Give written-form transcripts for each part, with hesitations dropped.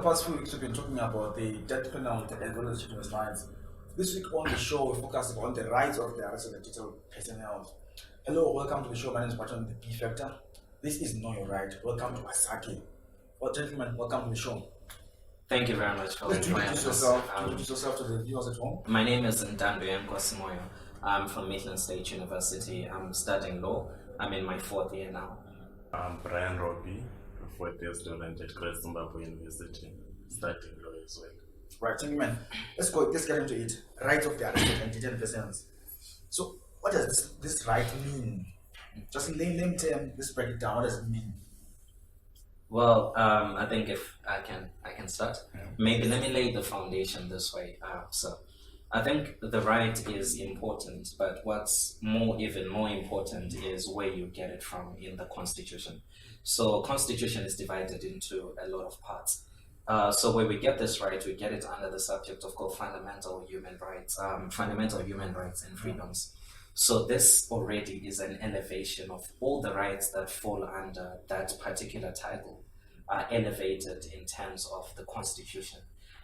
the past few weeks, we've been talking about the death penalty as well as children's rights. This week on the show, we're focusing on the rights of the arrested digital personnel. Hello, welcome to the show. My name is Brighton, the B Factor. This is Know Your Right. Welcome to Asake. Well, gentlemen, welcome to the show. Thank you very much for introducing yourself. Introduce yourself to the viewers at home. My name is Ntandoyenkosi Moyo. I'm from Midlands State University. I'm studying law. I'm in my 4th year now. I'm Brian Robi, 4th year student at Zimbabwe University, studying law as well. Right, gentlemen, let's get into it. Rights of the arrested and detained persons. So, what does this right mean? Just in layman terms, let's break it down. What does it mean? Well, I think if I can start. Maybe let me lay the foundation this way. So, I think the right is important, but what's even more important is where you get it from in the Constitution. So, Constitution is divided into a lot of parts. So where we get this right, we get it under the subject of called fundamental human rights and freedoms. So this already is an elevation of all the rights that fall under that particular title are elevated in terms of the Constitution.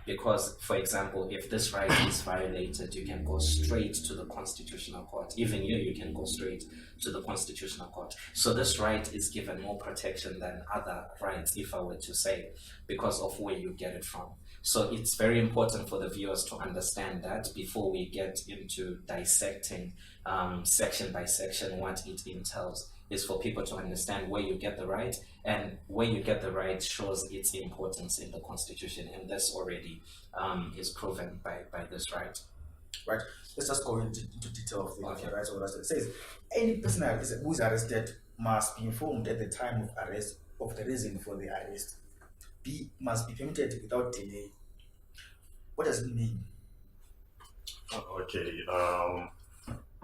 Because, for example, if this right is violated, you can go straight to the Constitutional Court. Even you can go straight to the Constitutional Court. So this right is given more protection than other rights, if I were to say, because of where you get it from. So it's very important for the viewers to understand that before we get into dissecting section by section what it entails, is for people to understand where you get the right, and where you get the right shows its importance in the Constitution, and this already is proven by this right. Right. Let's just go into detail of the rights of the arrested. It says any person who is arrested must be informed at the time of arrest of the reason for the arrest. B must be permitted without delay. What does it mean? Okay.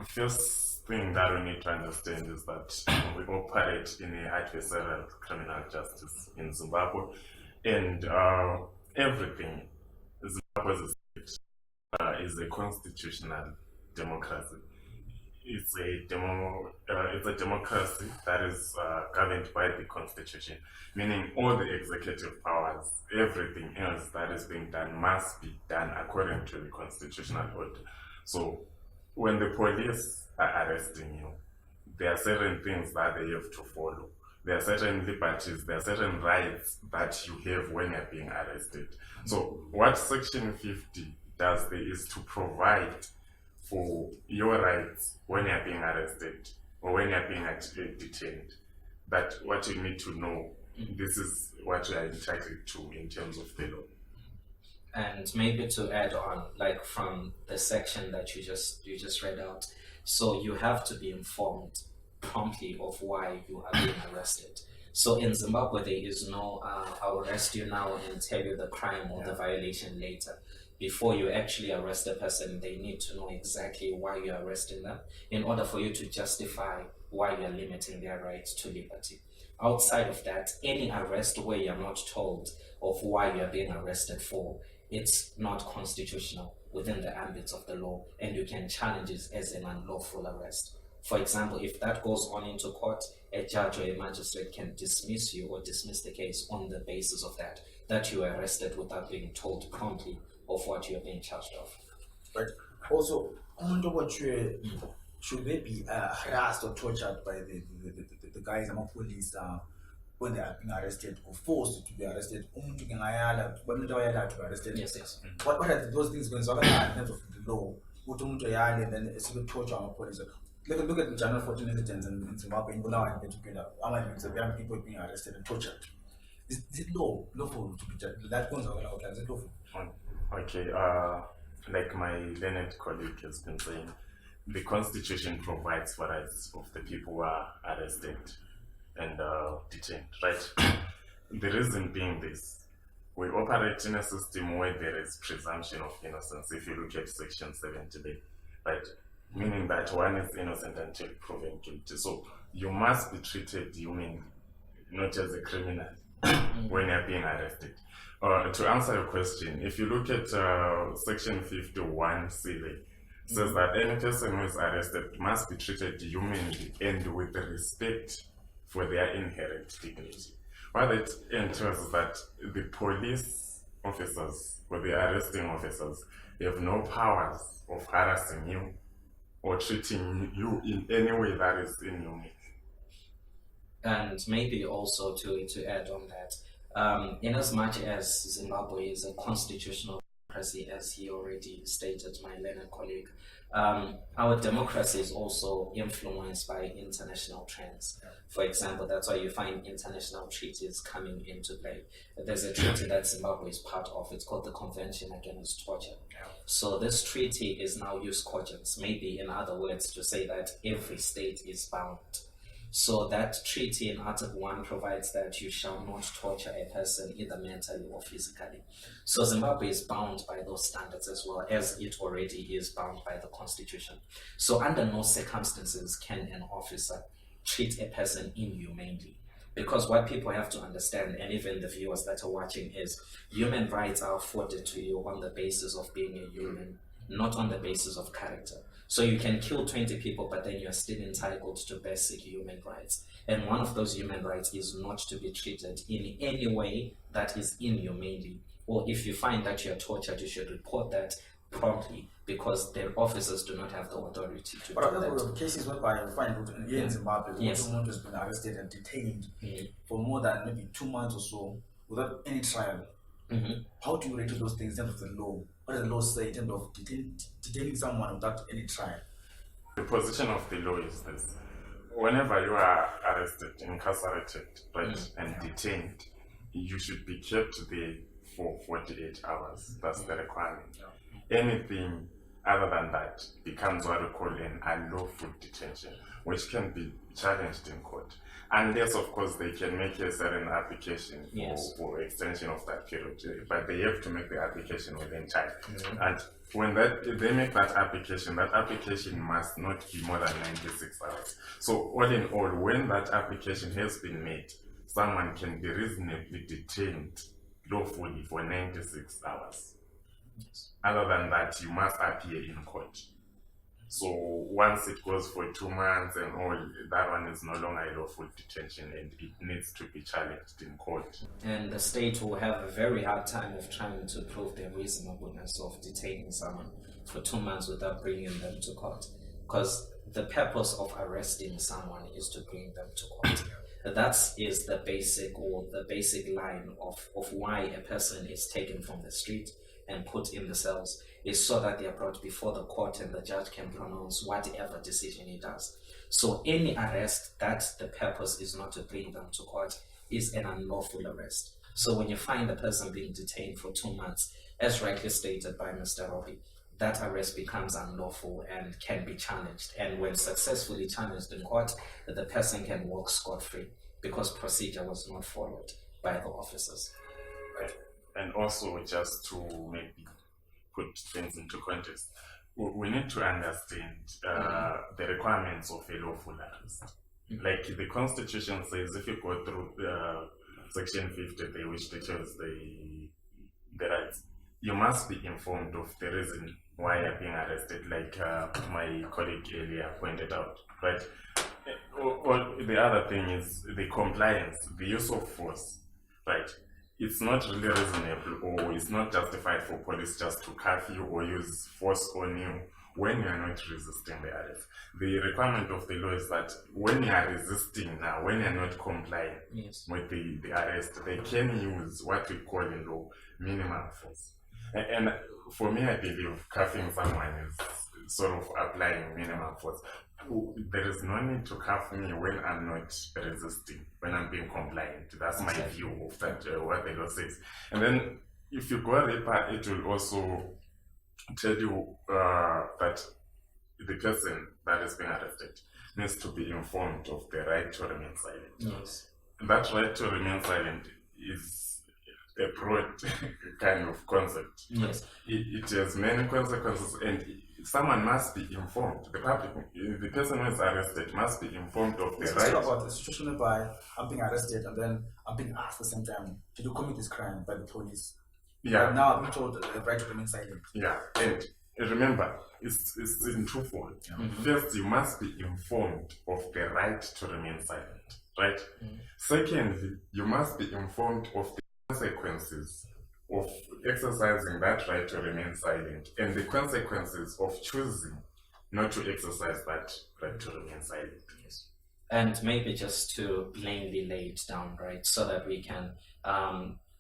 First thing that we need to understand is that we operate in a adversarial criminal justice in Zimbabwe, and everything Zimbabwe is a constitutional democracy. It's a democracy that is governed by the Constitution, meaning all the executive powers, everything else that is being done must be done according to the constitutional order. So when the police are arresting you, there are certain things that they have to follow. There are certain liberties, there are certain rights that you have when you're being arrested. So what Section 50 does there is to provide for your rights when you're being arrested or when you're being detained. That what you need to know, this is what you are entitled to in terms of the law. And maybe to add on, like from the section that you just read out, so you have to be informed promptly of why you are being arrested. So in Zimbabwe, there is no I'll arrest you now and tell you the crime or the violation later. Before you actually arrest a person, they need to know exactly why you're arresting them in order for you to justify why you're limiting their rights to liberty. Outside of that, any arrest where you're not told of why you're being arrested for, it's not constitutional within the ambit of the law, and you can challenge it as an unlawful arrest. For example, if that goes on into court, a judge or a magistrate can dismiss you or dismiss the case on the basis of that you were arrested without being told promptly of what you're being charged of. Right. Also, should they be harassed or tortured by the guys and police when they are being arrested or forced to be arrested? When they are to be arrested? Yes. What are those things going on in terms of the law? And then it's a torture on police. Look at the January 14 incidents in Zimbabwe, in Bulawayo, young people being arrested and tortured. Is it lawful to be judged? That goes on out. Is it lawful? Okay, like my learned colleague has been saying, the Constitution provides for rights of the people who are arrested and detained, right? The reason being this, we operate in a system where there is presumption of innocence. If you look at Section 70, right? Meaning that one is innocent until proven guilty. So you must be treated humanly, not as a criminal when you're being arrested. To answer your question, if you look at Section 51C, says that any person who is arrested must be treated humanly and with respect for their inherent dignity. What it entails is that the police officers or the arresting officers have no powers of harassing you or treating you in any way that is inhumane. And maybe also to add on that, in as much as Zimbabwe is a constitutional democracy, as he already stated, my learned colleague, our democracy is also influenced by international trends. For example, that's why you find international treaties coming into play. There's a treaty that Zimbabwe is part of. It's called the Convention Against Torture. So this treaty is now jus cogens, maybe in other words to say that every state is bound. So that treaty in Article 1 provides that you shall not torture a person either mentally or physically. So Zimbabwe is bound by those standards as well, as it already is bound by the Constitution. So under no circumstances can an officer treat a person inhumanely. Because what people have to understand, and even the viewers that are watching, is human rights are afforded to you on the basis of being a human, not on the basis of character. So you can kill 20 people, but then you're still entitled to basic human rights. And one of those human rights is not to be treated in any way that is inhumanely. Or if you find that you're tortured, you should report that promptly, because their officers do not have the authority to do that. But there are cases whereby you find here in Zimbabwe, someone has been arrested and detained for more than maybe 2 months or so without any trial. How do you relate to those things in terms of the law? What does the law say in terms of detaining someone without any trial? The position of the law is this: whenever you are arrested, incarcerated, and detained, you should be kept there for 48 hours. That's the requirement. Anything other than that becomes what we call an unlawful detention, which can be challenged in court. Unless, of course, they can make a certain application for extension of that period. But they have to make the application within time. And when they make that application must not be more than 96 hours. So all in all, when that application has been made, someone can be reasonably detained lawfully for 96 hours. Other than that, you must appear in court. So once it goes for 2 months and all, that one is no longer a lawful detention and it needs to be challenged in court. And the state will have a very hard time of trying to prove the reasonableness of detaining someone for 2 months without bringing them to court. Because the purpose of arresting someone is to bring them to court. That is the basic line of why a person is taken from the street and put in the cells, is so that they are brought before the court and the judge can pronounce whatever decision he does. So any arrest that the purpose is not to bring them to court is an unlawful arrest. So when you find a person being detained for 2 months, as rightly stated by Mr. Robi, that arrest becomes unlawful and can be challenged. And when successfully challenged in court, the person can walk scot-free because procedure was not followed by the officers. Right. And also, just to maybe put things into context, we need to understand the requirements of a lawful arrest. Like the Constitution says, if you go through Section 50, which teaches the rights, you must be informed of the reason why you're being arrested, like my colleague earlier pointed out, right? Or the other thing is the compliance, the use of force, right? It's not really reasonable or it's not justified for police just to cuff you or use force on you when you are not resisting the arrest. The requirement of the law is that when you are resisting now, when you are not complying with the arrest, they can use what we call in law minimum force. And for me, I believe cuffing someone is sort of applying minimum force. There is no need to cuff me when I'm not resisting, when I'm being compliant. That's my view of that, what the law says. And then if you go deeper, it will also tell you that the person that is being arrested needs to be informed of the right to remain silent. Yes. That right to remain silent is a broad kind of concept. Yes. It has many consequences, and someone must be informed. The public, the person who is arrested, must be informed of the right. It's about the situation whereby I'm being arrested and then I'm being asked at the same time, did you commit this crime by the police? Yeah. But now I'm told the right to remain silent. Yeah, and remember, it's in twofold. First, you must be informed of the right to remain silent, right? Secondly, you must be informed of the consequences of exercising that right to remain silent and the consequences of choosing not to exercise that right to remain silent. Yes. And maybe just to plainly lay it down, right, so that we can,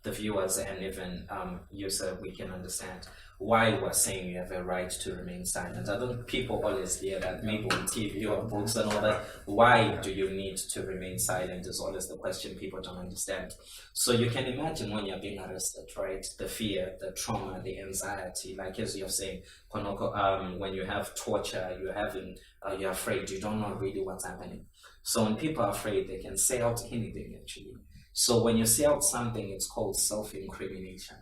the viewers and even user, we can understand why we're saying you have a right to remain silent. I don't people always hear that, maybe on TV or books and all that. Why do you need to remain silent is always the question people don't understand. So you can imagine when you're being arrested, right? The fear, the trauma, the anxiety, like as you're saying, when you have torture, you're afraid, you don't know really what's happening. So when people are afraid, they can say out anything actually. So when you say out something, it's called self-incrimination.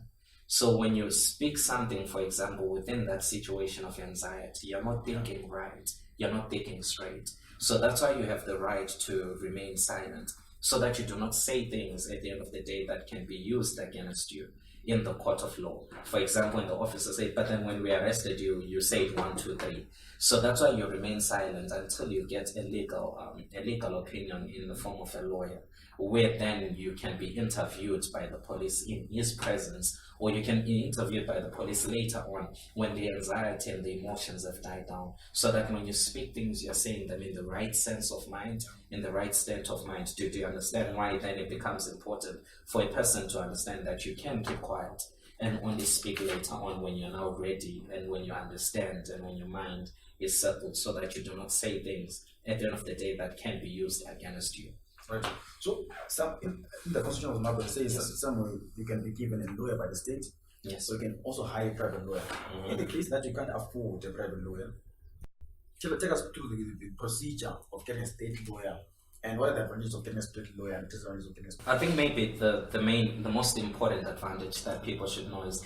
So when you speak something, for example, within that situation of anxiety, you're not thinking right, you're not thinking straight. So that's why you have the right to remain silent, so that you do not say things at the end of the day that can be used against you in the court of law. For example, in the officer said, but then when we arrested you, you said 1, 2, 3. So that's why you remain silent until you get a legal opinion in the form of a lawyer, where then you can be interviewed by the police in his presence, or you can be interviewed by the police later on when the anxiety and the emotions have died down, so that when you speak things, you're saying them in the right sense of mind, in the right state of mind. Do you understand why then it becomes important for a person to understand that you can keep quiet and only speak later on when you're now ready and when you understand and when your mind is settled, so that you do not say things at the end of the day that can be used against you. Right. So, in the Constitution of Zimbabwe says somewhere you can be given a lawyer by the state. Yes. So you can also hire a private lawyer. In the case that you can't afford a private lawyer, take us through the procedure of getting a state lawyer, and what are the advantages of getting a state lawyer and disadvantages of getting a state lawyer? I think maybe the most important advantage that people should know is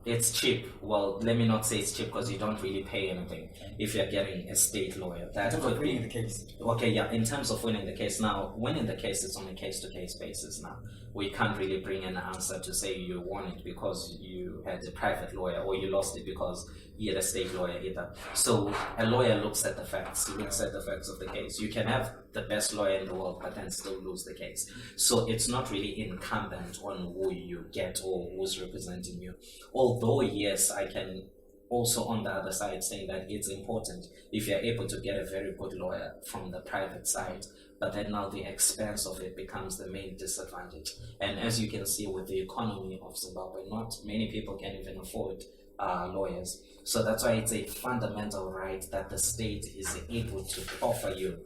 it's cheap. Well, let me not say it's cheap, because you don't really pay anything if you're getting a state lawyer. That in terms could of winning be the case. okay. Yeah, in terms of winning the case. Now, winning the case is on a case-to-case basis. Now, we can't really bring an answer to say you won it because you had a private lawyer, or you lost it because you had a state lawyer either. So a lawyer looks at the facts. He looks at the facts of the case. You can have the best lawyer in the world, but then still lose the case. So it's not really incumbent on who you get or who's representing you. Although, yes, I can also on the other side saying that it's important if you're able to get a very good lawyer from the private side, but then now the expense of it becomes the main disadvantage. And as you can see with the economy of Zimbabwe, not many people can even afford lawyers. So that's why it's a fundamental right that the state is able to offer you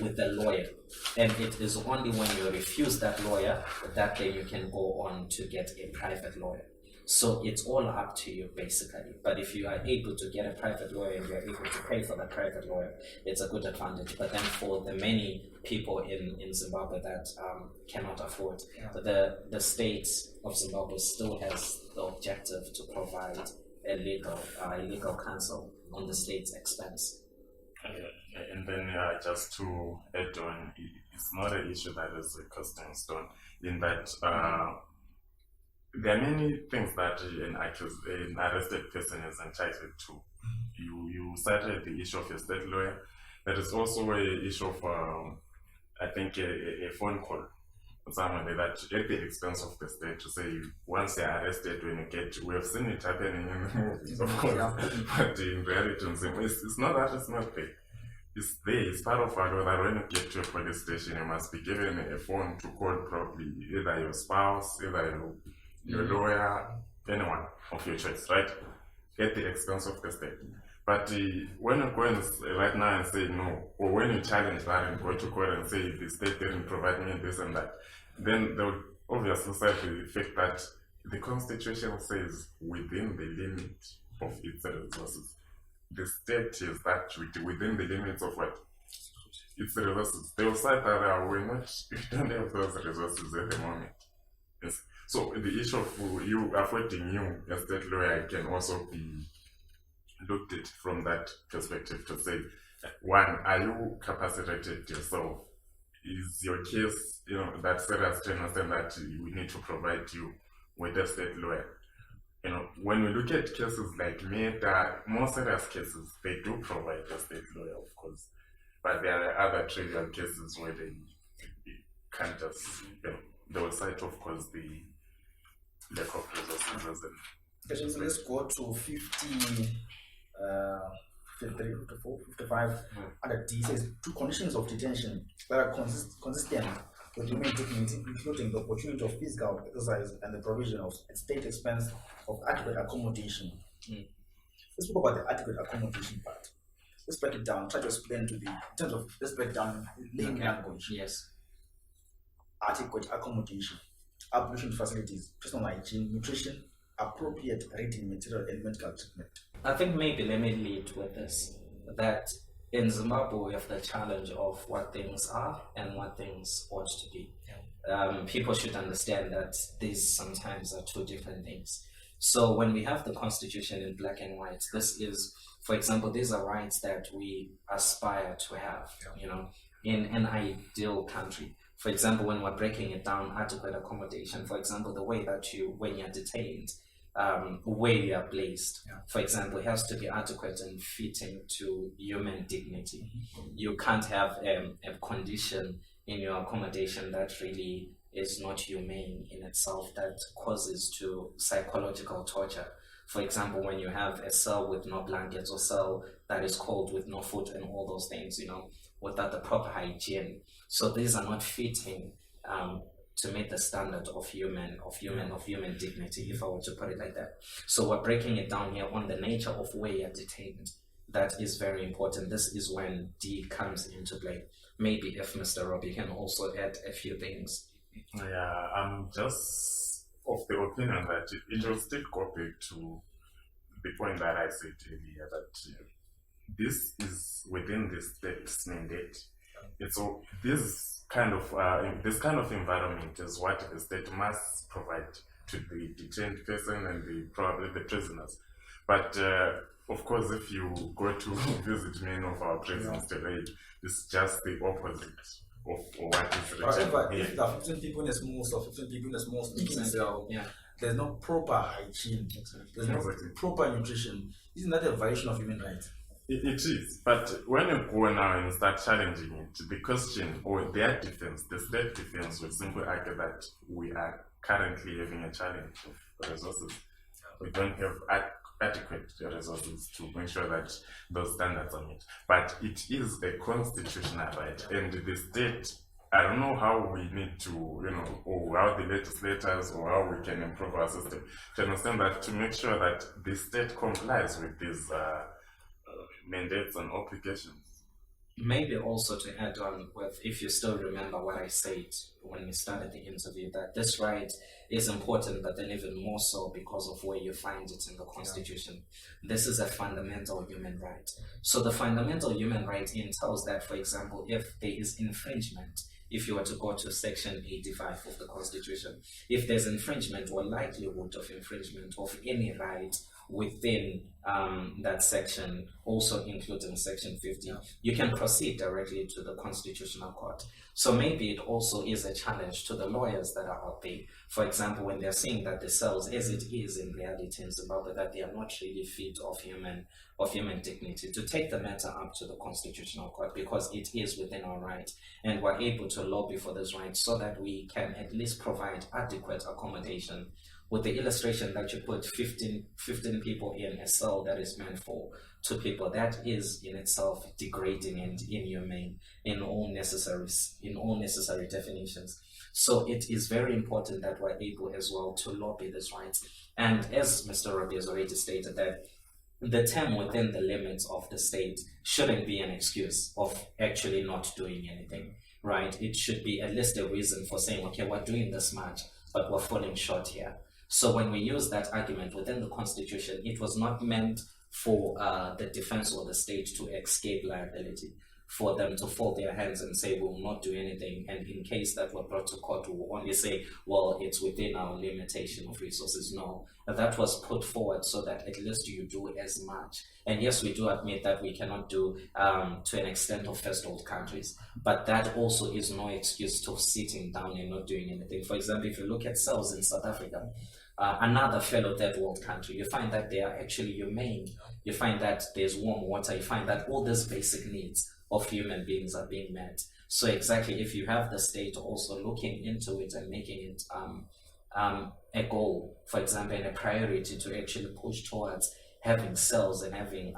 with a lawyer. And it is only when you refuse that lawyer that then you can go on to get a private lawyer. So it's all up to you basically. But if you are able to get a private lawyer and you're able to pay for that private lawyer, it's a good advantage. But then for the many people in Zimbabwe that cannot afford, the state of Zimbabwe still has the objective to provide a legal counsel on the state's expense. And then just to add on, it's not an issue that is cast in stone, in that there are many things that an arrested person is entitled to. You cited the issue of a state lawyer. There is also an issue of, I think, a phone call. Someone that at the expense of the state to say once you're arrested, when you get, we have seen it happening in the movies, of course, but in reality, it's not that it's not there. It's there, it's part of our law that when you get to a police station, you must be given a phone to call probably either your spouse, either your lawyer, anyone of your choice, right? At the expense of the state. But when you go right now and say no, or when you challenge that and go to court and say the state didn't provide me this and that, then they would obviously say the fact that the Constitution says within the limit of its resources. The state is that within the limits of what? Its resources. They will say that we don't have those resources at the moment. Yes. So the issue of you affording you a state lawyer can also be looked at from that perspective to say, one, are you capacitated yourself? Is your case, that serious to understand that we need to provide you with a state lawyer? When we look at cases like Meta, more serious cases, they do provide a state lawyer, of course. But there are other trivial cases where they can't just, they will cite, of course, lack of resources. Okay, so let's go to 50, 53, 54, 55. Under D says two conditions of detention that are consistent with human dignity, including the opportunity of physical exercise and the provision of state expense of adequate accommodation. Let's talk about the adequate accommodation part. Let's break it down. Try to explain to the in terms of let's break down in language. Yes. Adequate accommodation, ablution facilities, personal hygiene, nutrition, appropriate reading material, and medical treatment. I think maybe let me lead with this, that in Zimbabwe we have the challenge of what things are and what things ought to be. People should understand that these sometimes are two different things. So when we have the constitution in black and white, this is, for example, these are rights that we aspire to have, you know, in an ideal country. For example, when we're breaking it down, adequate accommodation, for example, the way that when you're detained, where you are placed, for example, it has to be adequate and fitting to human dignity. You can't have a condition in your accommodation that really is not humane in itself, that causes to psychological torture. For example, when you have a cell with no blankets or cell that is cold with no food and all those things, you know, without the proper hygiene. So these are not fitting to meet the standard of human dignity, if I were to put it like that. So we're breaking it down here on the nature of where you're detained. That is very important. This is when D comes into play. Maybe if Mr. Robi can also add a few things. Yeah, I'm just of the opinion that it will still go back to the point that I said earlier, that this is within the state's mandate. And so this kind of environment is what the state must provide to the detained person and probably the prisoners. But of course, if you go to visit many of our prisons today, it's just the opposite of what is written. However, if there are 15 people in a small cell, 15 people in a small cell, there's no proper hygiene, there's no proper nutrition. Isn't that a violation of human rights? It is, but when you go now and start challenging it, the question or their defense, the state defense, will simply argue that we are currently having a challenge of resources. We don't have adequate resources to ensure that those standards are met. But it is a constitutional right, and the state, I don't know how we need to, or how the legislators or how we can improve our system to understand that, to make sure that the state complies with these mandates and obligations. Maybe also to add on with, if you still remember what I said when we started the interview, that this right is important, but then even more so because of where you find it in the Constitution. This is a fundamental human right. So the fundamental human right entails that, for example, if there is infringement, if you were to go to section 85 of the Constitution, if there's infringement or likelihood of infringement of any right within that section, also including section 50, you can proceed directly to the Constitutional Court. So maybe it also is a challenge to the lawyers that are out there. For example, when they're saying that the cells, as it is in reality in Zimbabwe, that they are not really fit of human dignity, to take the matter up to the Constitutional Court, because it is within our right, and we're able to lobby for this right so that we can at least provide adequate accommodation. With the illustration that you put 15 people in a cell that is meant for 2 people, that is in itself degrading and inhumane in all necessary definitions. So it is very important that we're able as well to lobby this right. And as Mr. Robi has already stated, that the term within the limits of the state shouldn't be an excuse of actually not doing anything, right? It should be at least a reason for saying, okay, we're doing this much, but we're falling short here. So when we use that argument within the Constitution, it was not meant for the defense or the state to escape liability, for them to fold their hands and say, we will not do anything. And in case that we're brought to court, we will only say, well, it's within our limitation of resources. No, that was put forward so that at least you do as much. And yes, we do admit that we cannot do to an extent of first world countries, but that also is no excuse to sitting down and not doing anything. For example, if you look at cells in South Africa, another fellow third world country, you find that they are actually humane. You find that there's warm water. You find that all these basic needs of human beings are being met. So exactly, if you have the state also looking into it and making it a goal, for example, and a priority to actually push towards having cells and having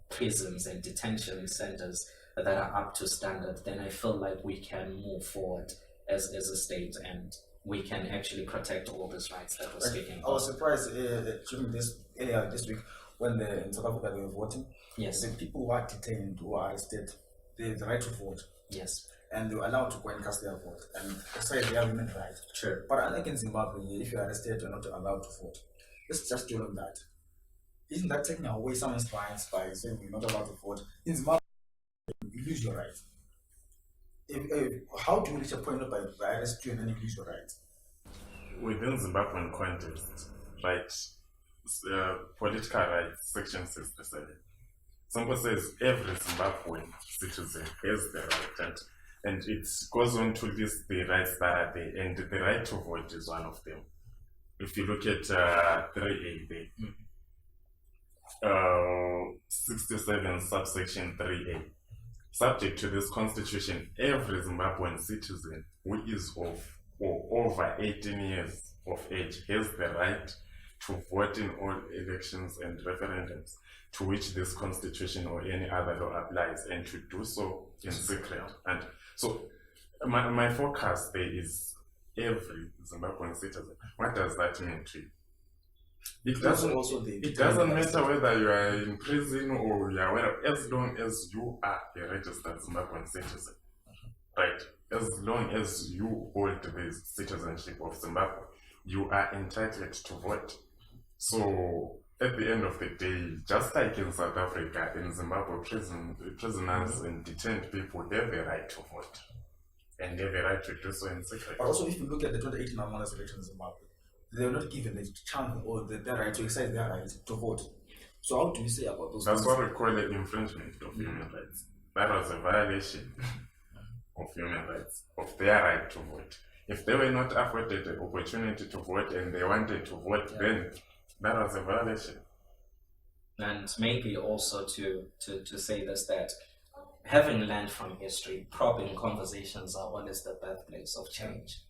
prisons and detention centers that are up to standard, then I feel like we can move forward as a state, and we can actually protect all these rights that we're speaking I was surprised during this earlier this week when in South Africa they were voting. Yes. The people who are detained, who are arrested, they have the right to vote. Yes. And they were allowed to go and cast their vote and exercise their human right. True. But unlike in Zimbabwe, if you're arrested, you're not allowed to vote. Let's just dwell on that. Isn't that taking away someone's rights by saying you're not allowed to vote? In Zimbabwe, you lose your rights. How do you reach a point by arrest you and then you lose your rights? Within Zimbabwean context, right, political rights, section 67. Simple says every Zimbabwean citizen has the right, and it goes on to list the rights that are there, and the right to vote is one of them. If you look at 3A there, 67 subsection 3A, subject to this constitution, every Zimbabwean citizen who is of or over 18 years of age has the right to vote in all elections and referendums to which this constitution or any other law applies, and to do so in secret. And so my focus there is every Zimbabwean citizen. What does that mean to you? It doesn't matter whether you are in prison or you are where, as long as you are a registered Zimbabwean citizen, right? As long as you hold the citizenship of Zimbabwe, you are entitled to vote. So at the end of the day, just like in South Africa, in Zimbabwe, prisoners and detained people have a right to vote, and they have a right to do so in secret. But also, if you look at the 2018 Amanda's election in Zimbabwe, they were not given the chance or the right to exercise their right to vote. So how do you say about those? That's what we call an infringement of human rights. That was a violation of human rights, of their right to vote. If they were not afforded the opportunity to vote and they wanted to vote, then that was a violation. And maybe also to say this, that having learned from history, probing conversations are always the birthplace of change.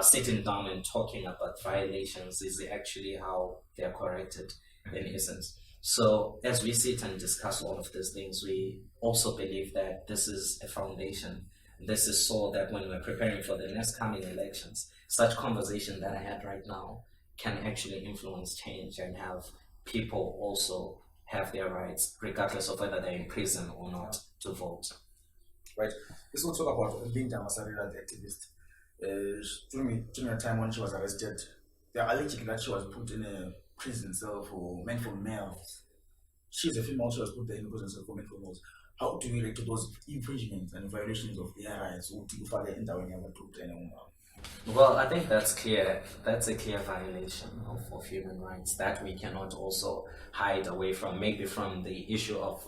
Sitting down and talking about violations is actually how they are corrected in essence. So as we sit and discuss all of these things, we also believe that this is a foundation. This is so that when we're preparing for the next coming elections, such conversation that I had right now can actually influence change and have people also have their rights, regardless of whether they're in prison or not, to vote. Right. Let's also talk about Linda Masarira, the activist. During a time when she was arrested, they are alleging that she was put in a prison cell meant for males. She's a female, she was put there in a prison cell for meant for males. How do we relate to those infringements and violations of their rights? Well, I think that's clear. That's a clear violation of human rights that we cannot also hide away from. Maybe from the issue of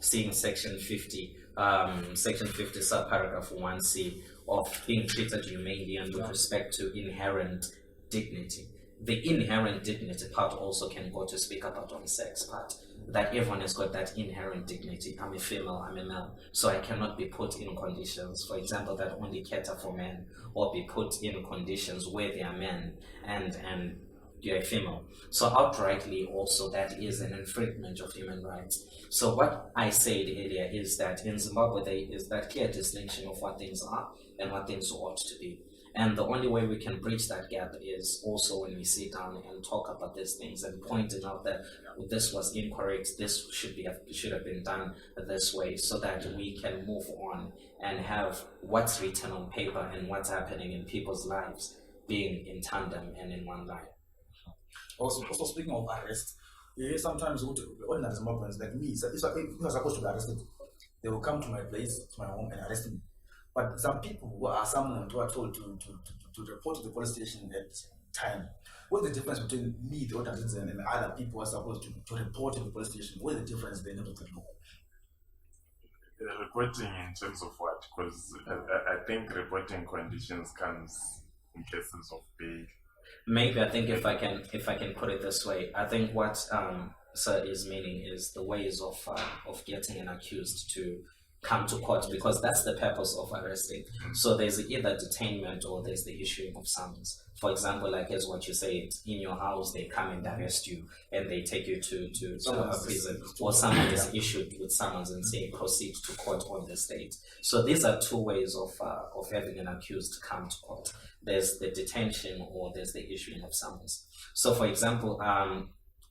seeing Section 50, subparagraph 1C, of being treated humanely and with respect to inherent dignity. The inherent dignity part also can go to speak about on sex part, that everyone has got that inherent dignity. I'm a female, I'm a male, so I cannot be put in conditions, for example, that only cater for men, or be put in conditions where they are men and you're a female. So outrightly also that is an infringement of human rights. So what I said earlier is that in Zimbabwe there is that clear distinction of what things are and what things ought to be. And the only way we can bridge that gap is also when we sit down and talk about these things and pointing out that this was incorrect, this should have been done this way, so that we can move on and have what's written on paper and what's happening in people's lives being in tandem and in one line. Also speaking of arrest, you hear sometimes ordinary Zimbabweans like me, if I'm supposed to be arrested, they will come to my place, to my home, and arrest me. But some people who are summoned who are told to report to the police station at time. What's the difference between me, the ordinary citizen, and other people who are supposed to report to the police station? What's the difference there in terms of the law? Reporting in terms of what? Because I think reporting conditions comes in cases of bail. Maybe I think if I can put it this way, I think what Sir is meaning is the ways of getting an accused to come to court, because that's the purpose of arresting. So there's either detainment or there's the issuing of summons. For example, like as what you said, in your house they come and arrest you and they take you to a prison, or someone is issued with summons and say proceed to court on this date. So these are two ways of having an accused come to court. There's the detention or there's the issuing of summons. So for example,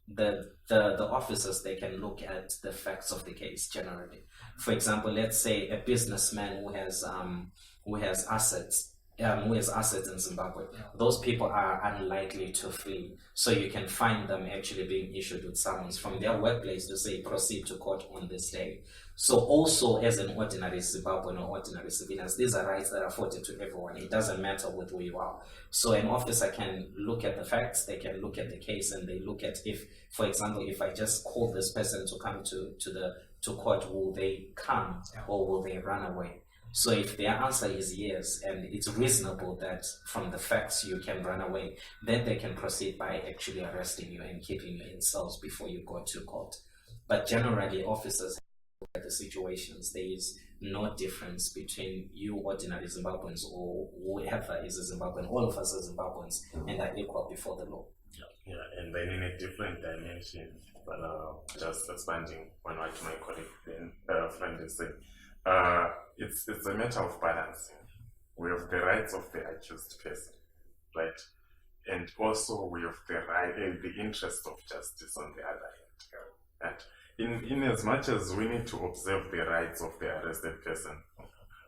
the officers, they can look at the facts of the case generally. For example, let's say a businessman who has assets in Zimbabwe. Those people are unlikely to flee, so you can find them actually being issued with summons from their workplace to say proceed to court on this day. So also, as an ordinary Zimbabwean or ordinary civilians, these are rights that are afforded to everyone. It doesn't matter with who you are. So an officer can look at the facts, they can look at the case, and they look at if, for example, if I just call this person to come to court, will they come or will they run away? So if their answer is yes, and it's reasonable that from the facts you can run away, then they can proceed by actually arresting you and keeping you in cells before you go to court. But generally, officers look at the situations. There is no difference between you ordinary Zimbabweans or whoever is a Zimbabwean. All of us are Zimbabweans and are equal before the law. Yeah, and then in a different dimension, but just expanding on what my colleague friend is saying. It's a matter of balancing. We have the rights of the accused person, right? And also we have the interest of justice on the other hand. And in as much as we need to observe the rights of the arrested person,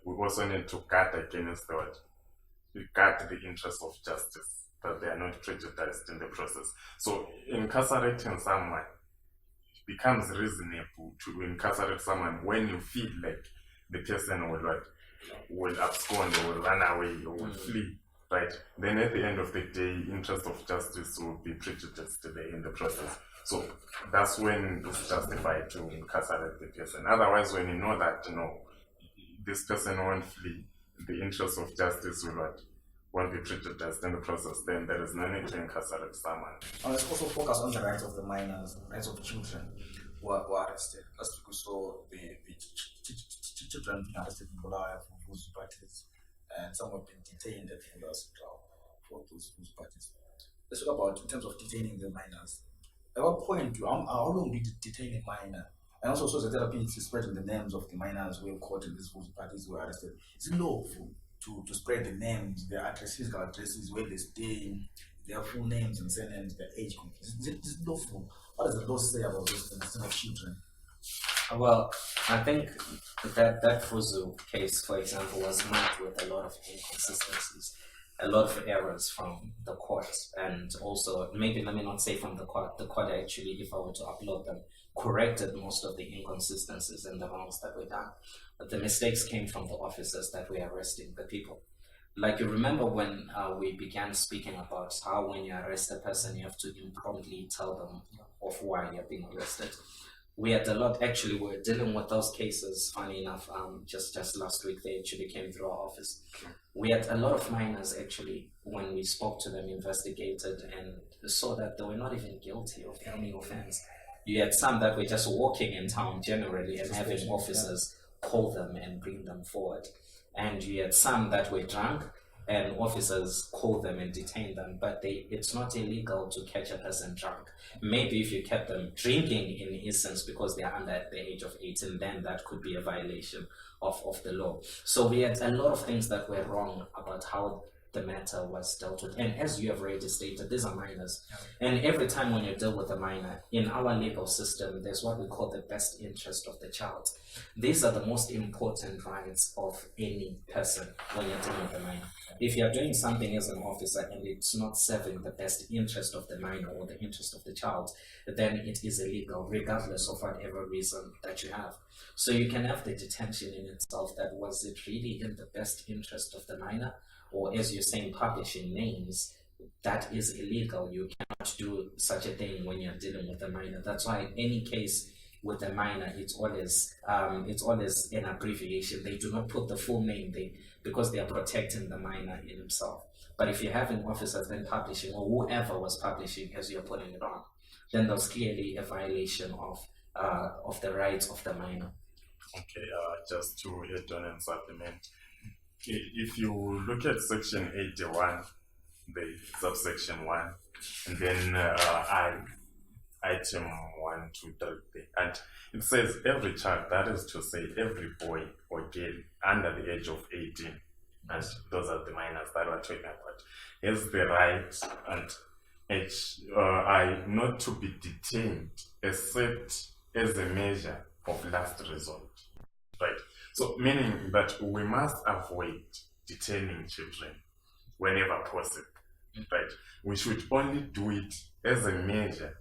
we also need to guard against the interest of justice, that they are not prejudiced in the process. So incarcerating someone, it becomes reasonable to incarcerate someone when you feel like the person will abscond or will run away or will flee, right? Then at the end of the day, interest of justice will be prejudiced in the process. So that's when it's justified to incarcerate the person. Otherwise, when you know that this person won't flee, the interest of justice won't be prejudiced in the process, then there is no need to incarcerate someone. And let's also focus on the rights of the minors, rights of children who are arrested. Last week we saw the children being arrested in Bulawayo for those parties, and some have been detained at the hospital for those parties. Let's talk about in terms of detaining the minors. At what point how long do you detain a minor? And also social therapy is spreading the names of the minors who were caught in these parties who were arrested. Is it lawful to spread the names, their physical addresses, where they stay, their full names and surnames, their age? Is it lawful? What does the law say about those things of children? Well, I think that Fuzu case, for example, was marked with a lot of inconsistencies, a lot of errors from the court, and also, maybe let me not say from the court actually, if I were to upload them, corrected most of the inconsistencies and the wrongs that were done. But the mistakes came from the officers that were arresting the people. Like you remember when we began speaking about how when you arrest a person, you have to impromptu tell them of why you're being arrested. We had a lot, actually, we were dealing with those cases, funny enough, just last week, they actually came through our office. We had a lot of minors, actually, when we spoke to them, investigated, and saw that they were not even guilty of any offense. You had some that were just walking in town generally and having officers call them and bring them forward. And you had some that were drunk and officers call them and detain them, but it's not illegal to catch a person drunk. Maybe if you kept them drinking in instance because they are under the age of 18, then that could be a violation of the law. So we had a lot of things that were wrong about how the matter was dealt with. And as you have already stated, these are minors. And every time when you deal with a minor, in our legal system, there's what we call the best interest of the child. These are the most important rights of any person when you're dealing with a minor. If you're doing something as an officer and it's not serving the best interest of the minor or the interest of the child, then it is illegal, regardless of whatever reason that you have. So you can have the detention in itself, that was it really in the best interest of the minor? Or as you're saying, publishing names, that is illegal. You cannot do such a thing when you're dealing with a minor. That's why in any case with a minor, it's always an abbreviation. They do not put the full name there because they are protecting the minor in himself. But if you're having officers then publishing, or whoever was publishing as you're putting it on, then there's clearly a violation of the rights of the minor. Okay, just to add on and supplement, if you look at section 81, the subsection 1, and then item 1, 2, 3, and it says every child, that is to say every boy or girl under the age of 18, and those are the minors that we're talking about, has the right and not to be detained except as a measure of last resort. Right. So meaning that we must avoid detaining children whenever possible. Right. We should only do it as a measure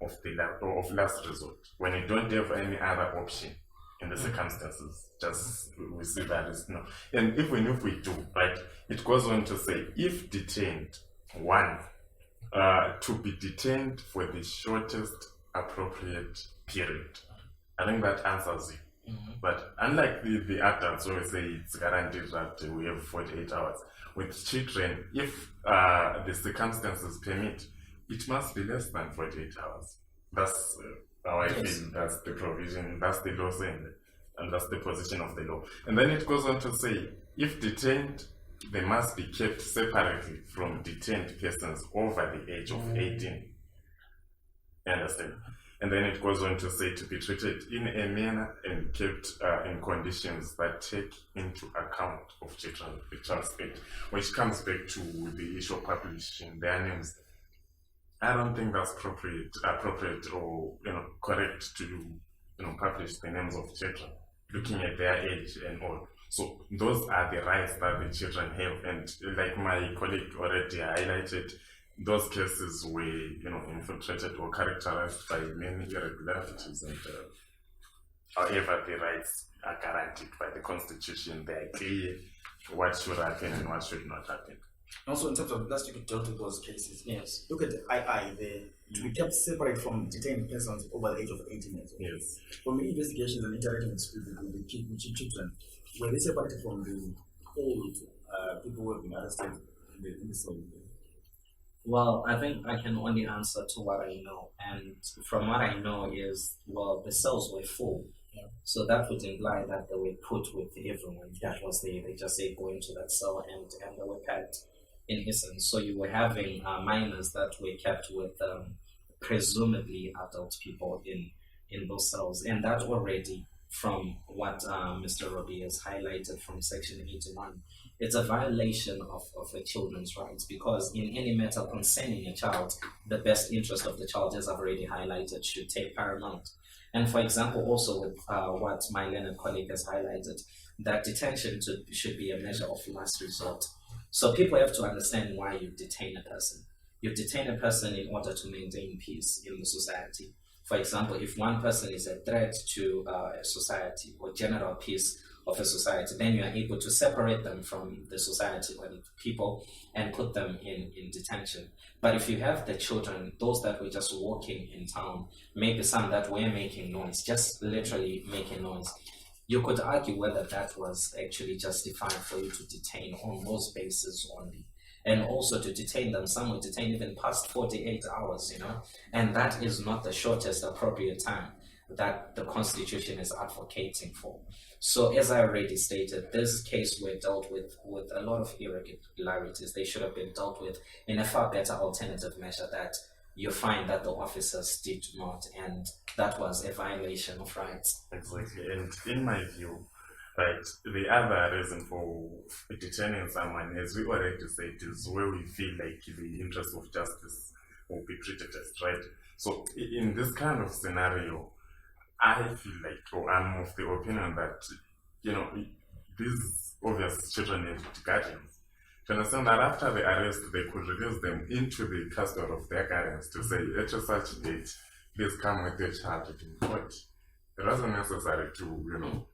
of last resort when you don't have any other option in the circumstances. Just we see that is no. And even if we do, right, it goes on to say if detained, one, to be detained for the shortest appropriate period. I think that answers it. But unlike the adults where we say it's guaranteed that we have 48 hours, with children, if the circumstances permit, it must be less than 48 hours. That's how I feel. That's the provision, that's the law saying, and that's the position of the law. And then it goes on to say, if detained, they must be kept separately from detained persons over the age of 18. You understand? And then it goes on to say to be treated in a manner and kept in conditions that take into account of children, the child's age, which comes back to the issue of publishing their names. I don't think that's appropriate or correct to publish the names of children, looking at their age and all. So those are the rights that the children have, and like my colleague already highlighted, those cases were infiltrated or characterized by many irregularities, and however the rights are guaranteed by the constitution. They are clear what should happen and what should not happen. Also, in terms of last week, dealt with those cases. Yes. Look at the II there, to be kept separate from detained persons over the age of 18 years old. Yes. From the investigations and interactions with the children, were they separated from the old people who have been arrested in the cell? Well, I think I can only answer to what I know, and from what I know is, well, the cells were full. Yeah. So that would imply that they were put with everyone that was there. They just say go into that cell and they were packed in essence. So you were having minors that were kept with presumably adult people in those cells. And that already, from what Mr. Robi has highlighted from section 81, it's a violation of a children's rights, because in any matter concerning a child, the best interest of the child, as I've already highlighted, should take paramount. And for example, also with what my learned colleague has highlighted, that detention should be a measure of last resort. So people have to understand why you detain a person. You detain a person in order to maintain peace in the society. For example, if one person is a threat to a society or general peace of a society, then you are able to separate them from the society or the people and put them in detention. But if you have the children, those that were just walking in town, maybe some that were making noise, just literally making noise, you could argue whether that was actually justified for you to detain on those bases only. And also to detain them, some were detained even past 48 hours, and that is not the shortest appropriate time that the Constitution is advocating for. So as I already stated, this case were dealt with a lot of irregularities. They should have been dealt with in a far better alternative measure that you find that the officers did not, and that was a violation of rights. Exactly, and in my view, right, the other reason for detaining someone, as we already said, is where we feel like the interest of justice will be prejudiced, right? So in this kind of scenario, I feel like, or I'm of the opinion that, these obvious children need guardians. To understand that after the arrest, they could release them into the custody of their guardians to say, at a such date, please come with your child in court. It wasn't necessary to,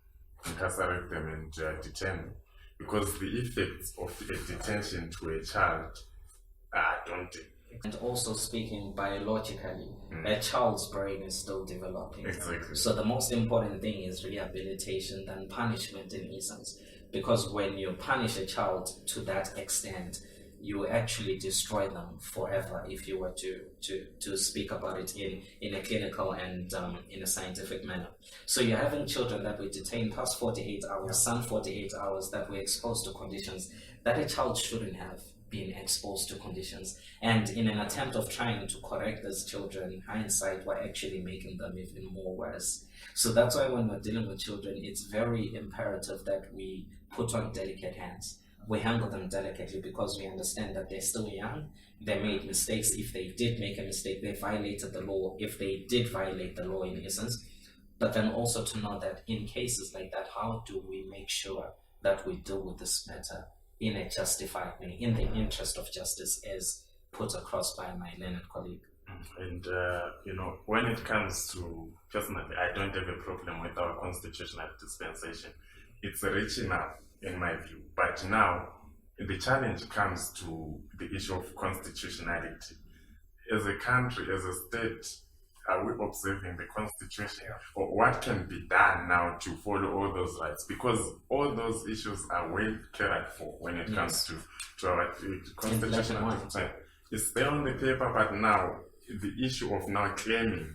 incarcerate them and detain them, because the effects of a detention to a child are daunting. And also speaking biologically, a child's brain is still developing. Exactly. So the most important thing is rehabilitation than punishment in essence. Because when you punish a child to that extent, you actually destroy them forever if you were to speak about it in a clinical and in a scientific manner. So you're having children that were detained past 48 hours, some 48 hours, that were exposed to conditions that a child shouldn't have been exposed to conditions. And in an attempt of trying to correct those children, hindsight, we're actually making them even more worse. So that's why when we're dealing with children, it's very imperative that we put on delicate hands. We handle them delicately because we understand that they're still young. They made mistakes. If they did make a mistake, they violated the law. If they did violate the law in essence, but then also to know that in cases like that, how do we make sure that we deal with this matter in a justified way, in the interest of justice, as put across by my learned colleague. And when it comes to, personally, I don't have a problem with our constitutional dispensation. It's rich enough, in my view. But now, the challenge comes to the issue of constitutionality. As a country, as a state, are we observing the constitution? Or what can be done now to follow all those rights? Because all those issues are well cared for when it comes to our constitutional dispensation. It's there on the paper, but now the issue of now claiming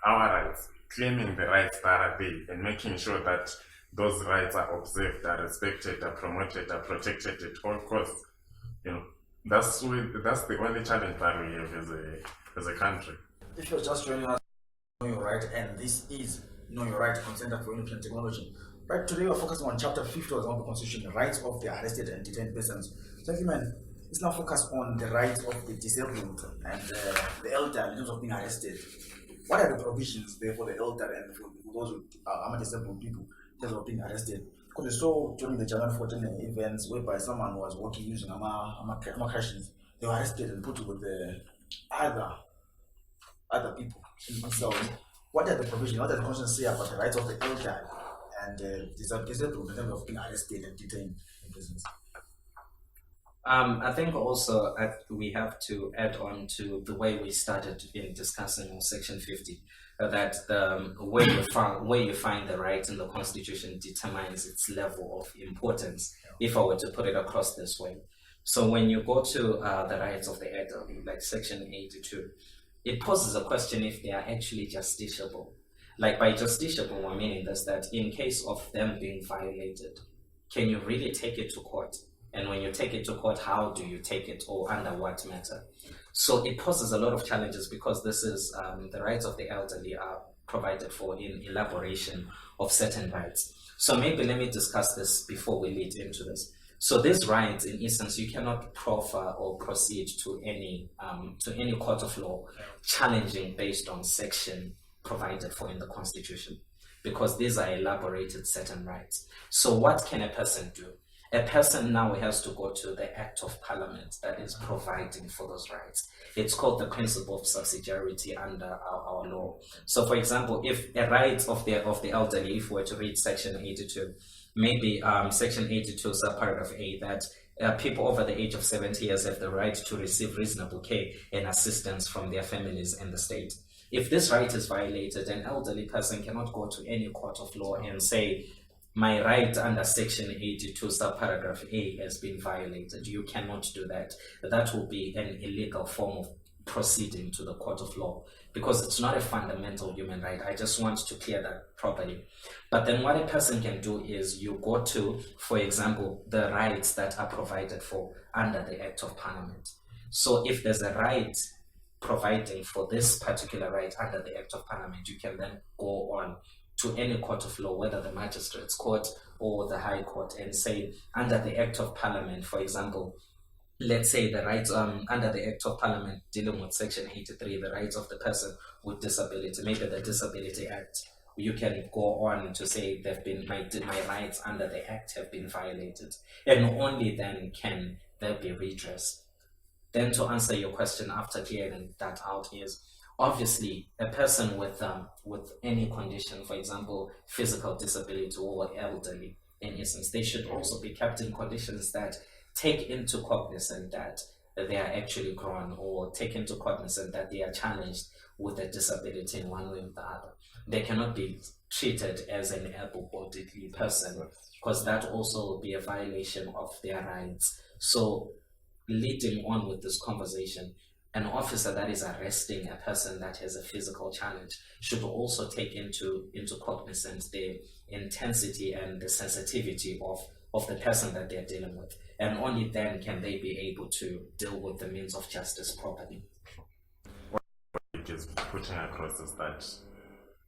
our rights, claiming the rights that are there, and making sure that those rights are observed, are respected, are promoted, are protected at all costs. That's the only challenge that we have as a country. If you're just joining us, Know Your Right, and this is Know Your Right, Consent for Information Technology. Right, today we're focusing on Chapter 50 of the Constitution, the rights of the arrested and detained persons. Gentlemen, let's now focus on the rights of the disabled and the elderly in terms of being arrested. What are the provisions there for the elderly and for those with disabled people in terms of being arrested? Because we saw during the January 14 events whereby someone was working using crashes, they were arrested and put with the other people in cells. What are the provisions? What does the Constitution say about the rights of the elderly and disabled in terms of being arrested and detained in prisons? I think also we have to add on to the way we started in discussing Section 50, that the way you find the right in the Constitution determines its level of importance, if I were to put it across this way. So when you go to the rights of the elderly, like Section 82, it poses a question if they are actually justiciable. Like by justiciable, we're meaning this, that in case of them being violated, can you really take it to court? And when you take it to court, how do you take it, or under what matter? So it poses a lot of challenges because this is the rights of the elderly are provided for in elaboration of certain rights. So maybe let me discuss this before we lead into this. So these rights, in instance, you cannot proffer or proceed to any court of law challenging based on section provided for in the Constitution, because these are elaborated certain rights. So what can a person do? A person now has to go to the Act of Parliament that is providing for those rights. It's called the principle of subsidiarity under our law. So, for example, if a right of the elderly, if we were to read Section 82, maybe Section 82, subparagraph A, that people over the age of 70 years have the right to receive reasonable care and assistance from their families and the state. If this right is violated, an elderly person cannot go to any court of law and say, my right under Section 82, subparagraph A has been violated. You cannot do that. That will be an illegal form of proceeding to the court of law because it's not a fundamental human right. I just want to clear that properly. But then what a person can do is you go to, for example, the rights that are provided for under the Act of Parliament. So if there's a right providing for this particular right under the Act of Parliament, you can then go on to any court of law, whether the Magistrates Court or the High Court, and say, under the Act of Parliament, for example, let's say the rights under the Act of Parliament dealing with Section 83, the rights of the person with disability, maybe the Disability Act, you can go on to say they've been my rights under the Act have been violated, and only then can there be redress. Then to answer your question after clearing that out is, obviously, a person with any condition, for example, physical disability or elderly, in essence, they should also be kept in conditions that take into cognizance that they are actually grown, or take into cognizance that they are challenged with a disability in one way or the other. They cannot be treated as an able-bodied person, because that also will be a violation of their rights. So leading on with this conversation, an officer that is arresting a person that has a physical challenge should also take into cognizance the intensity and the sensitivity of the person that they're dealing with. And only then can they be able to deal with the means of justice properly. What it is putting across is that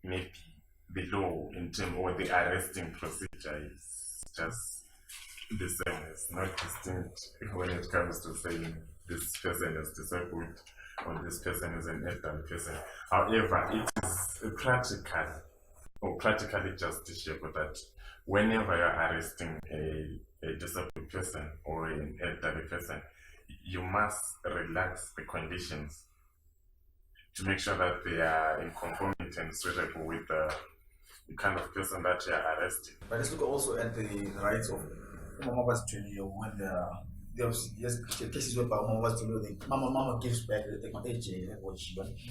maybe the law in terms or the arresting procedure is just the same. It's not distinct when it comes to saying this person is disabled or this person is an elderly person. However, it is practical or practically justiciable that whenever you're arresting a disabled person or an elderly person, you must relax the conditions to make sure that they are in conformity and suitable with the kind of person that you are arresting. But let's look also at the rights of Mama was when there was cases where Mama was Mama gives back the age what she wants.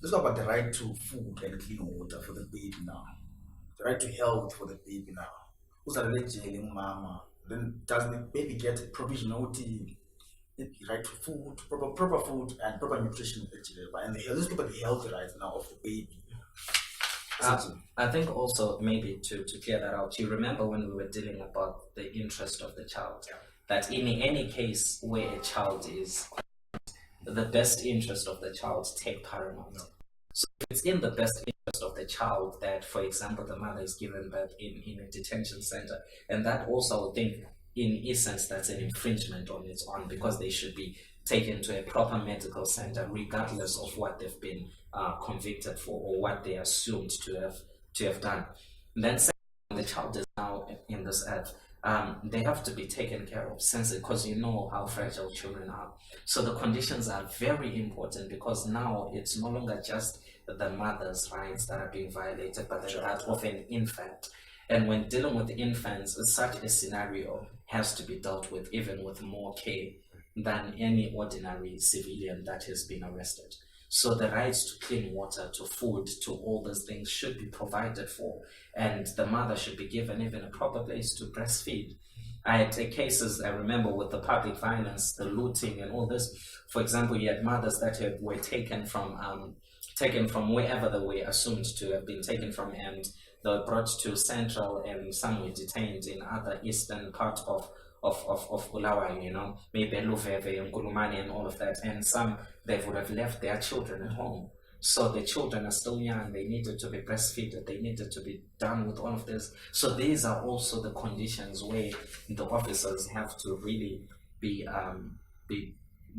Let's talk about the right to food and clean water for the baby now. The right to health for the baby now. Who's are jailing Mama? Then does the baby get provisional the right to food, proper food and proper nutrition? And let's look at the health rights now of the baby. I think also maybe to clear that out, you remember when we were dealing about the interest of the child, that in any case where a child is, the best interest of the child take paramount. So it's in the best interest of the child that, for example, the mother is given birth in a detention center, and that also I think in essence that's an infringement on its own, because they should be taken to a proper medical center regardless of what they've been convicted for or what they assumed to have done. And then second, the child is now in this earth, they have to be taken care of, because you know how fragile children are. So the conditions are very important, because now it's no longer just the mother's rights that are being violated, but the right of an infant. And when dealing with infants, such a scenario has to be dealt with even with more care than any ordinary civilian that has been arrested. So the rights to clean water, to food, to all those things should be provided for, and the mother should be given even a proper place to breastfeed. I had cases, I remember, with the public violence, the looting and all this. For example, you had mothers that were taken from wherever they were assumed to have been taken from, and they were brought to Central, and some were detained in other eastern part of Bulawayo, maybe Luveve and Kulumani and all of that, and some they would have left their children at home. So the children are still young, they needed to be breastfeeded, they needed to be done with all of this. So these are also the conditions where the officers have to really be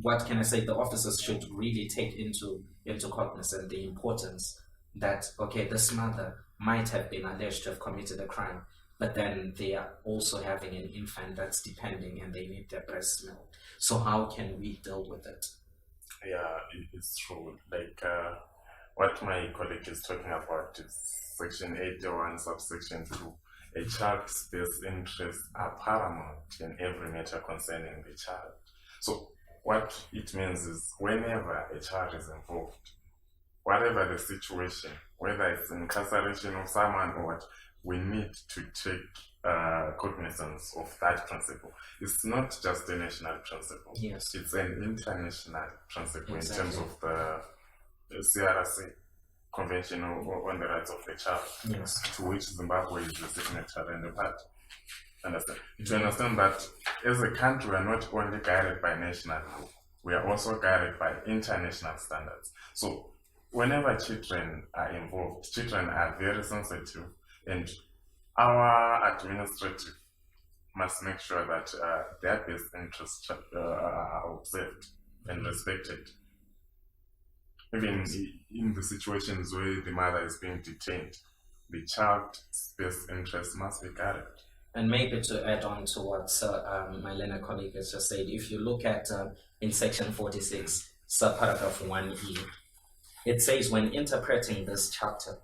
what can I say, the officers should really take into cognizance the importance that, okay, this mother might have been alleged to have committed a crime, but then they are also having an infant that's depending and they need their breast milk. So how can we deal with it? Yeah, it's true. Like what my colleague is talking about is Section 81, subsection 2. A child's best interests are paramount in every matter concerning the child. So what it means is whenever a child is involved, whatever the situation, whether it's incarceration of someone or what, we need to take cognizance of that principle. It's not just a national principle. Yes. It's an international principle. Exactly. In terms of the CRC, Convention on the Rights of the Child, Yes. to which Zimbabwe is the signatory and the part. Understand? To understand that as a country, we are not only guided by national law, we are also guided by international standards. So whenever children are involved, children are very sensitive, and our administrative must make sure that their best interests are observed and respected. Even in the situations where the mother is being detained, the child's best interest must be guarded. And maybe to add on to what my learner colleague has just said, if you look at in section 46, subparagraph 1e, it says when interpreting this chapter,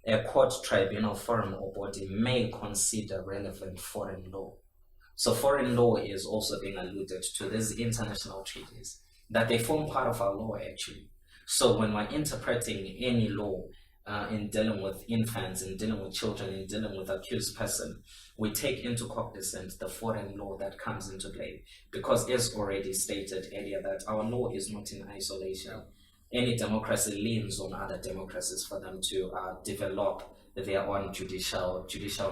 a court, tribunal, forum, or body may consider relevant foreign law. So foreign law is also being alluded to these international treaties, that they form part of our law actually. So when we're interpreting any law, in dealing with infants, in dealing with children, in dealing with accused person, we take into cognizance the foreign law that comes into play. Because as already stated earlier, that our law is not in isolation. Any democracy leans on other democracies for them to develop their own judicial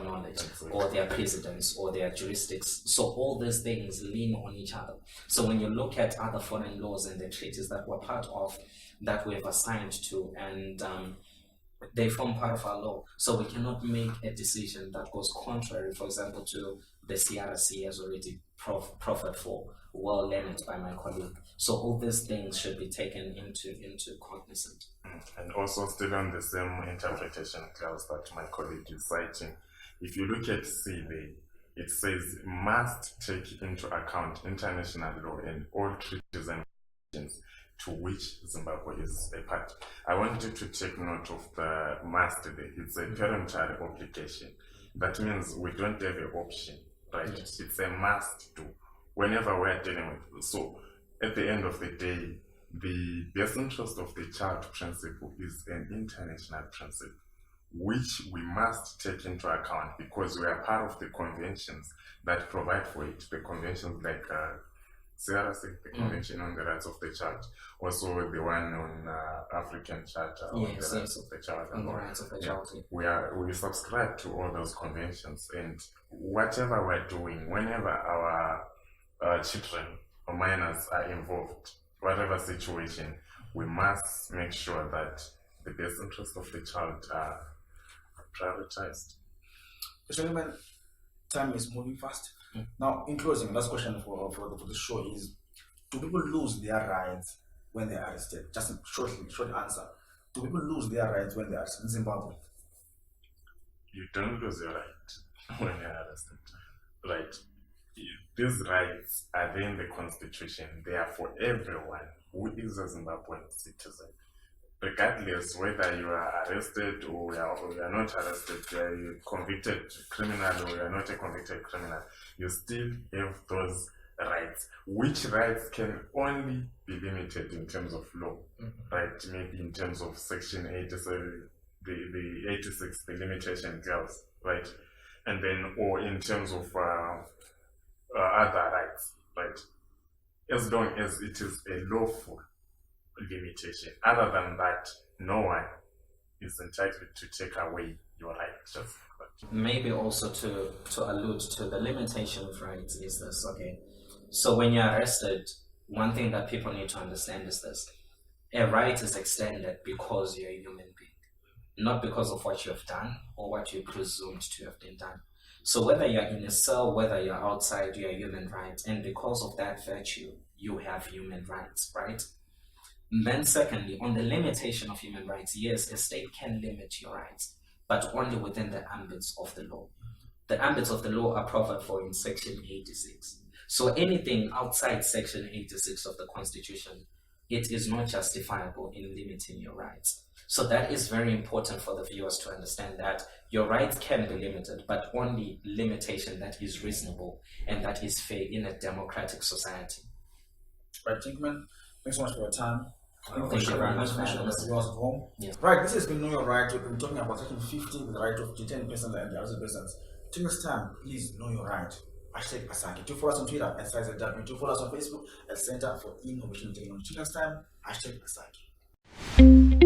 knowledge, or their presidents or their jurisdictions. So all these things lean on each other. So when you look at other foreign laws and the treaties that we're part of, that we have assigned to, and they form part of our law. So we cannot make a decision that goes contrary, for example, to the CRC as already proffered for, well learned by my colleague. So all these things should be taken into cognizance. And also still on the same interpretation clause that my colleague is citing, if you look at C there, it says must take into account international law and all treaties and conventions to which Zimbabwe is a part. I want you to take note of the must there. It's a parental obligation. That means we don't have an option, right? Yes. It's a must do whenever we're dealing with. So at the end of the day, the best interest of the child principle is an international principle, which we must take into account because we are part of the conventions that provide for it. The conventions like CRC, the Convention on the Rights of the Child, also the one on African Charter on the Rights of the Child. On the rights of the child. We subscribe to all those conventions, and whatever we're doing, whenever our children or minors are involved, whatever situation, we must make sure that the best interests of the child are prioritized. Gentlemen, time is moving fast. Now, in closing, last question for the show is: do people lose their rights when they are arrested? Just a short answer. Do people lose their rights when they are arrested in Zimbabwe? You don't lose your right when you're arrested, right? These rights are there in the Constitution. They are for everyone who is a Zimbabwean citizen. Regardless whether you are arrested or you are not arrested, you are a convicted criminal or you are not a convicted criminal, you still have those rights, which rights can only be limited in terms of law, right? Maybe in terms of Section 87, the 86, the limitation clause, right? And then, or in terms of other rights, right? As long as it is a lawful limitation. Other than that, no one is entitled to take away your rights. Just like maybe also to allude to the limitation of rights is this, okay? So when you're arrested, one thing that people need to understand is this: a right is extended because you're a human being, not because of what you have done or what you presumed to have been done. So whether you're in a cell, whether you're outside, you're a human right, and because of that virtue, you have human rights, right? And then secondly, on the limitation of human rights, yes, a state can limit your rights, but only within the ambits of the law. The ambits of the law are provided for in Section 86. So anything outside Section 86 of the Constitution, it is not justifiable in limiting your rights. So that is very important for the viewers to understand, that your rights can be limited, but only limitation that is reasonable and that is fair in a democratic society. Right, gentlemen, thanks so much for your time. Thank you very much for having us. Viewers at home. Yeah. Right, this has been Know Your Right. We've been talking about Section 50, the right of detain persons and the other persons. Till next time, please know your right. Hashtag Asaki. Do follow us on Twitter at SIZW. Do follow us on Facebook at Center for Innovation Technology. Till next time, hashtag Asaki.